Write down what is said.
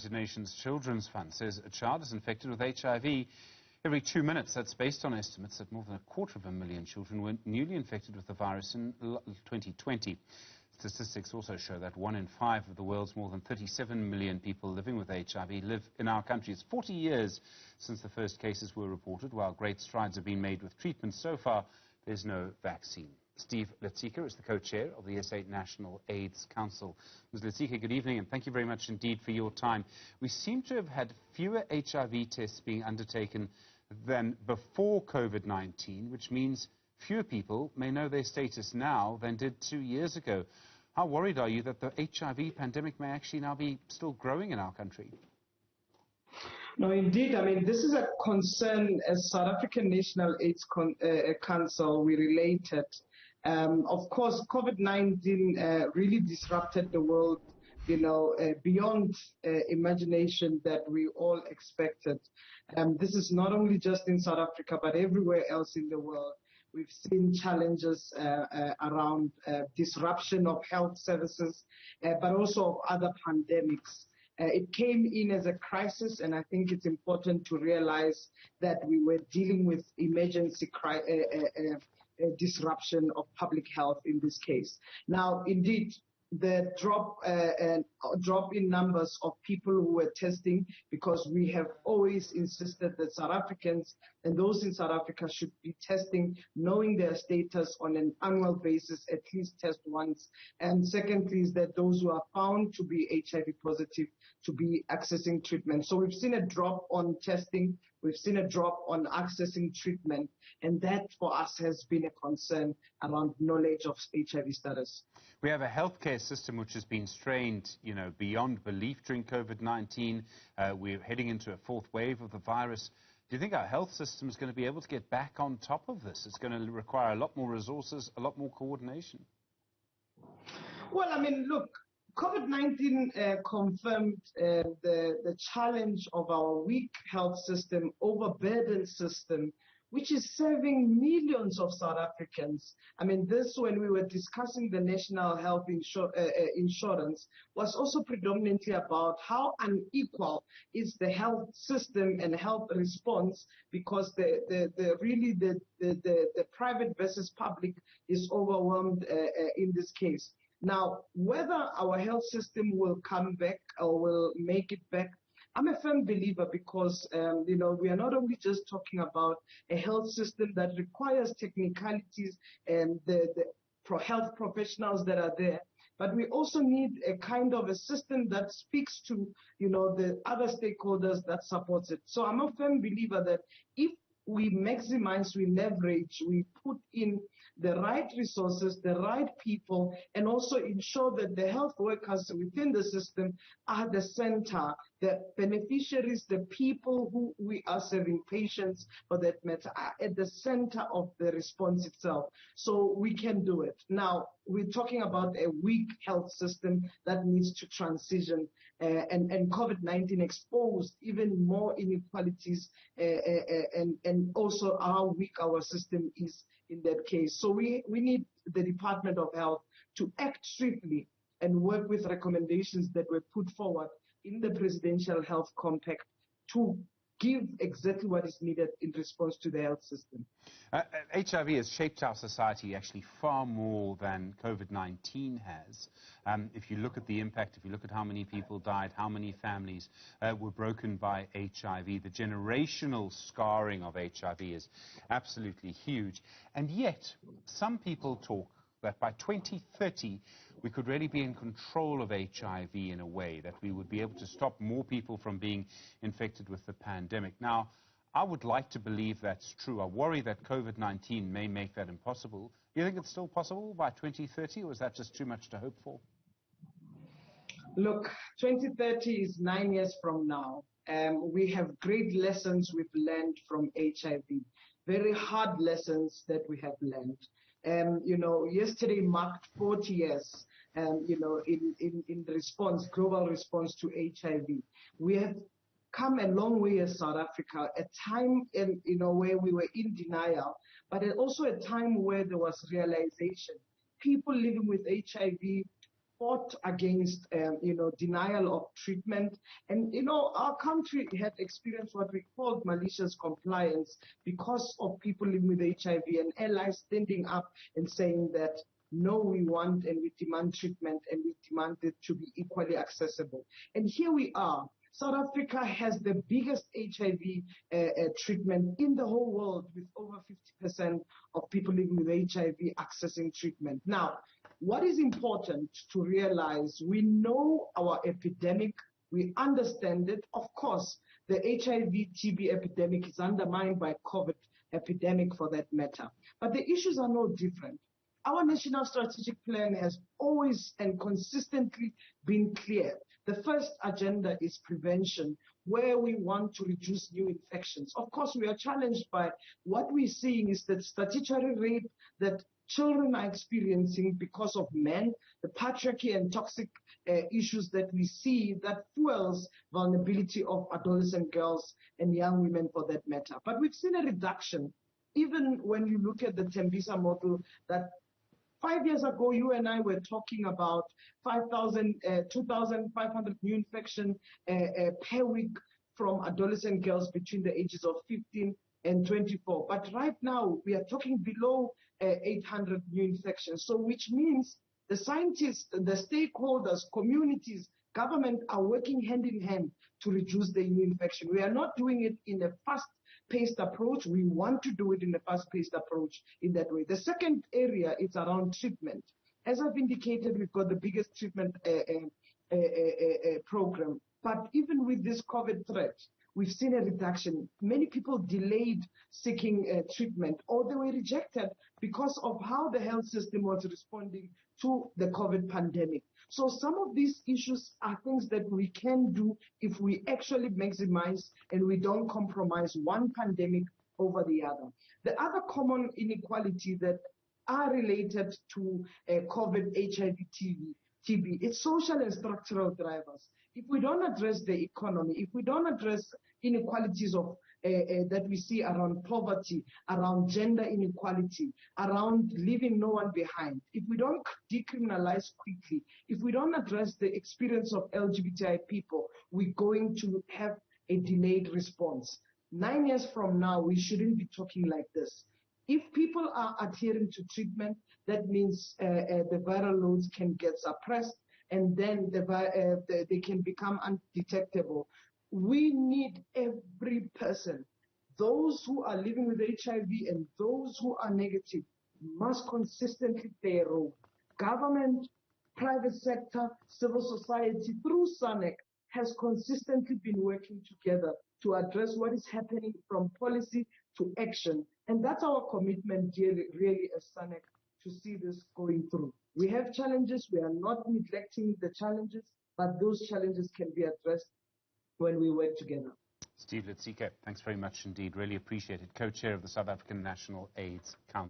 United Nations Children's Fund says a child is infected with HIV every 2 minutes. That's based on estimates that more than 250,000 children were newly infected with the virus in 2020. Statistics also show that 1 in 5 of the world's more than 37 million people living with HIV live in our country. It's 40 years since the first cases were reported. While great strides have been made with treatment, so far there's no vaccine. Steve Letsike is the co-chair of the SA National AIDS Council. Ms. Letsike, good evening, and thank you very much indeed for your time. We seem to have had fewer HIV tests being undertaken than before COVID-19, which means fewer people may know their status now than did 2 years ago. How worried are you that the HIV pandemic may actually now be still growing in our country? No, indeed. I mean, this is a concern as South African National AIDS Council we related. Of course, COVID-19 really disrupted the world, beyond imagination that we all expected. This is not only just in South Africa, but everywhere else in the world. We've seen challenges around disruption of health services, but also of other pandemics. It came in as a crisis, and I think it's important to realize that we were dealing with emergency disruption of public health in this case. Now, indeed, the drop in numbers of people who were testing, because we have always insisted that South Africans and those in South Africa should be testing, knowing their status on an annual basis, at least test once. And secondly is that those who are found to be HIV positive to be accessing treatment. So we've seen a drop on testing, we've seen a drop on accessing treatment, and that for us has been a concern around knowledge of HIV status. We have a healthcare system which has been strained, beyond belief during COVID-19. We're heading into a fourth wave of the virus. Do you think our health system is going to be able to get back on top of this? It's going to require a lot more resources, a lot more coordination. Well, I mean, look, COVID-19 confirmed the challenge of our weak health system, overburdened system, which is serving millions of South Africans. I mean, this, when we were discussing the national health insurance, was also predominantly about how unequal is the health system and health response, because the private versus public is overwhelmed in this case. Now, whether our health system will come back or will make it back, I'm a firm believer, because, we are not only just talking about a health system that requires technicalities and the health professionals that are there, but we also need a kind of a system that speaks to, the other stakeholders that supports it. So I'm a firm believer that if we maximize, we leverage, we put in the right resources, the right people, and also ensure that the health workers within the system are the center, the beneficiaries, the people who we are serving, patients for that matter, are at the center of the response itself. So we can do it. Now, we're talking about a weak health system that needs to transition, and COVID-19 exposed even more inequalities and also how weak our system is in that case. So we need the Department of Health to act swiftly and work with recommendations that were put forward in the Presidential Health Compact to give exactly what is needed in response to the health system. HIV has shaped our society actually far more than COVID-19 has. If you look at the impact, if you look at how many people died, how many families were broken by HIV, the generational scarring of HIV is absolutely huge. And yet, some people talk that by 2030, we could really be in control of HIV in a way, that we would be able to stop more people from being infected with the pandemic. Now, I would like to believe that's true. I worry that COVID-19 may make that impossible. Do you think it's still possible by 2030, or is that just too much to hope for? Look, 2030 is 9 years from now. We have great lessons we've learned from HIV, very hard lessons that we have learned. Yesterday marked 40 years, in response, global response to HIV. We have come a long way as South Africa, a time where we were in denial, but also a time where there was realization. People living with HIV fought against, denial of treatment. And, our country had experienced what we called malicious compliance because of people living with HIV and allies standing up and saying that, no, we want and we demand treatment and we demand it to be equally accessible. And here we are. South Africa has the biggest HIV treatment in the whole world, with over 50% of people living with HIV accessing treatment. Now, what is important to realize, we know our epidemic, we understand it. Of course, the HIV-TB epidemic is undermined by COVID epidemic for that matter. But the issues are no different. Our national strategic plan has always and consistently been clear. The first agenda is prevention, where we want to reduce new infections. Of course, we are challenged by what we're seeing is that statutory rape that children are experiencing because of men, the patriarchy and toxic issues that we see that fuels vulnerability of adolescent girls and young women for that matter. But we've seen a reduction, even when you look at the Tembisa model, that 5 years ago, you and I were talking about 2,500 new infections per week from adolescent girls between the ages of 15 and 24. But right now, we are talking below 800 new infections. So which means the scientists, the stakeholders, communities, government are working hand in hand to reduce the new infection. We are not doing it in a fast-paced approach. We want to do it in a fast-paced approach in that way. The second area is around treatment. As I've indicated, we've got the biggest treatment program. But even with this COVID threat, we've seen a reduction. Many people delayed seeking treatment, or they were rejected because of how the health system was responding to the COVID pandemic. So some of these issues are things that we can do if we actually maximize and we don't compromise one pandemic over the other. The other common inequality that are related to COVID, HIV, TB, it's social and structural drivers. If we don't address the economy, if we don't address inequalities of that we see around poverty, around gender inequality, around leaving no one behind, if we don't decriminalize quickly, if we don't address the experience of LGBTI people, we're going to have a delayed response. 9 years from now, we shouldn't be talking like this. If people are adhering to treatment, that means the viral loads can get suppressed, and then they can become undetectable. We need every person, those who are living with HIV and those who are negative, must consistently play a role. Government, private sector, civil society, through SANEC, has consistently been working together to address what is happening from policy to action. And that's our commitment, really, as SANEC, to see this going through. We have challenges. We are not neglecting the challenges, but those challenges can be addressed when we work together. Steve Letsike, thanks very much indeed. Really appreciate it. Co-chair of the South African National AIDS Council.